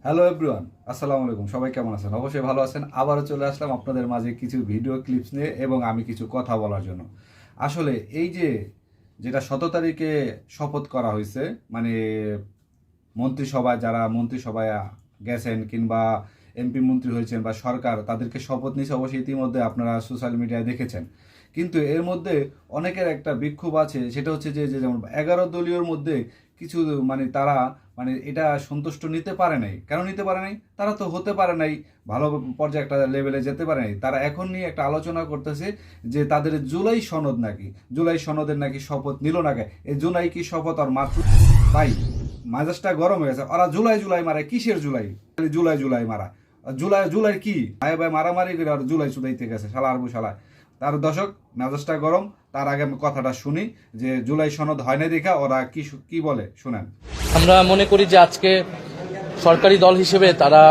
Hello everyone, আসসালামু আলাইকুম। সবাই কেমন আছেন? অবশ্যই ভালো আছেন। আবারও চলে আসলাম আপনাদের মাঝে কিছু ভিডিও ক্লিপস নিয়ে এবং আমি কিছু কথা বলার জন্য। আসলে এই যে যেটা 17 তারিখে শপথ করা হয়েছে, মানে মন্ত্রিসভায় যারা মন্ত্রিসভায় গেছেন কিংবা এমপি মন্ত্রী হয়েছেন বা সরকার তাদেরকে শপথ নিয়েছে, অবশ্যই ইতিমধ্যে আপনারা সোশ্যাল মিডিয়ায় দেখেছেন। কিন্তু এর মধ্যে অনেকের একটা বিক্ষোভ আছে, সেটা হচ্ছে যে যে যেমন 11 দলীয়র মধ্যে কিছু মানে তারা মানে এটা সন্তুষ্ট নিতে পারে নাই। কেন নিতে পারে নাই? তারা তো হতে পারে নাই, ভালো পর্যায়ে একটা লেভেলে যেতে পারে নাই। তারা এখন নিয়ে একটা আলোচনা করতেছে যে তাদের জুলাই সনদ নাকি, জুলাই সনদের নাকি শপথ নিল নাকি। এই জুলাই কি শপথ আর মাত্র ভাই, মেজাজটা গরম হয়ে গেছে। ওরা জুলাই জুলাই মারে, কিসের জুলাই? খালি জুলাই জুলাই মারা। জুলাই জুলাই কি ভাই ভাই মারামারি করে আর জুলাই চুদাইতে গেছে শালা আর শালা। তার দর্শক মেজাজটা গরম। তার আগে আমি কথাটা শুনি যে জুলাই সনদ হয় না দেখা ওরা কি কি বলে শুনেন। আমরা মনে করি যে আজকে সরকারি দল হিসেবে তারা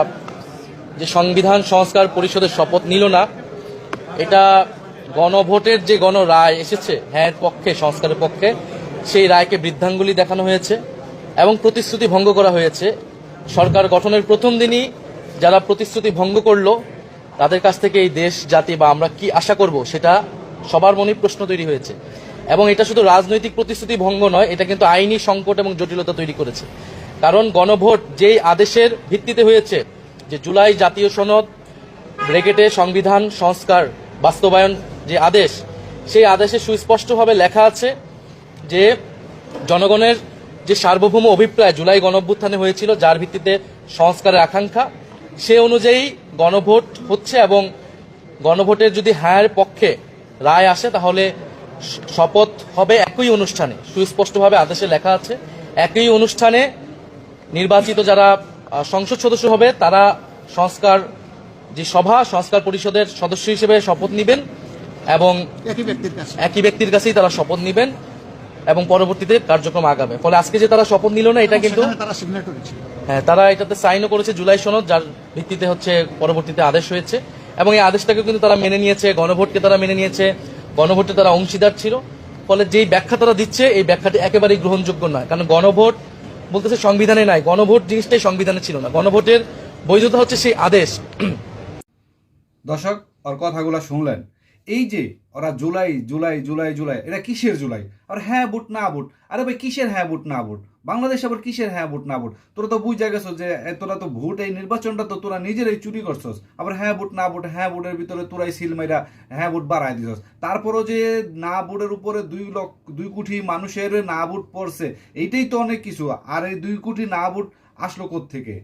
যে সংবিধান সংস্কার পরিষদের শপথ নিল না, এটা গণভোটের যে গণরায় এসেছে হ্যাঁ পক্ষে, সংস্কারের পক্ষে, সেই রায়কে বৃদ্ধাঙ্গুলি দেখানো হয়েছে এবং প্রতিশ্রুতি ভঙ্গ করা হয়েছে। সরকার গঠনের প্রথম দিনই যারা প্রতিশ্রুতি ভঙ্গ করলো তাদের কাছ থেকে এই দেশ জাতি বা আমরা কি আশা করব সেটা সবার মনে প্রশ্ন তৈরি হয়েছে। এবং এটা শুধু রাজনৈতিক প্রতিশ্রুতি ভঙ্গ নয়, এটা কিন্তু আইনি সংকট এবং জটিলতা তৈরি করেছে। কারণ গণভোট যেই আদেশের ভিত্তিতে হয়েছে যে জুলাই জাতীয় সনদ ব্রেকেটে সংবিধান সংস্কার বাস্তবায়ন যে আদেশ, সেই আদেশে সুস্পষ্টভাবে লেখা আছে যে জনগণের যে সার্বভৌম অভিপ্রায় জুলাই গণঅভ্যুত্থানে হয়েছিল, যার ভিত্তিতে সংস্কারের আকাঙ্ক্ষা, সে অনুযায়ী গণভোট হচ্ছে এবং গণভোটের যদি হ্যাঁর পক্ষে রায় আসে তাহলে শপথ হবে একই অনুষ্ঠানে। সুস্পষ্টভাবে আদেশে লেখা আছে একই অনুষ্ঠানে নির্বাচিত যারা সংসদ সদস্য হবে তারা সংস্কার যে সভা, সংস্কার পরিষদের সদস্য হিসেবে শপথ নেবেন এবং একই ব্যক্তির কাছেই তারা শপথ নেবেন এবং পরবর্তীতে কার্যক্রম আগাবে। ফলে আজকে যে তারা শপথ নিল না, এটা কিন্তু হ্যাঁ তারা এটাতে সাইনও করেছে জুলাই সনদ, যার ভিত্তিতে হচ্ছে পরবর্তীতে আদেশ হয়েছে এবং এই আদেশটাকে কিন্তু তারা মেনে নিয়েছে। গণভোটকে তারা মেনে নিয়েছে, গণভোটে তারা অংশীদার ছিল। ফলে যেই ব্যাখ্যা তারা দিচ্ছে এই ব্যাখ্যাটি একেবারেই গ্রহণযোগ্য নয়। কারণ গণভোট বলতেছে সংবিধানে নাই, গণভোট জিনিসটাই সংবিধানে ছিল না। গণভোটের বৈধতা হচ্ছে সেই আদেশ। দর্শক, ওর কথাগুলো শুনলেন। এই যে ওরা জুলাই জুলাই জুলাই জুলাই, এটা কিসের জুলাই? আর হ্যাঁ বুট না বুট, আরে ভাই কিসের হ্যাঁ বুট না বুট? বাংলাদেশ আবার কিসের হ্যাঁ বুট না বুট? তোরা তো বুঝা গেছো যে তোরা তো ভোট, এই নির্বাচনটা তো তোরা নিজেরাই চুরি করছস। আবার হ্যাঁ বুট না বুট, হ্যাঁ বুটের ভিতরে তোরাই সিল মাইরা হ্যাঁ বুট বাড়াই দিছস। তারপরও যে না বুটের উপরে 2 কোটি মানুষের না বুট পড়ছে, এইটাই তো অনেক কিছু। আর এই 2 কোটি না বুট আসলো কোত্থেকে?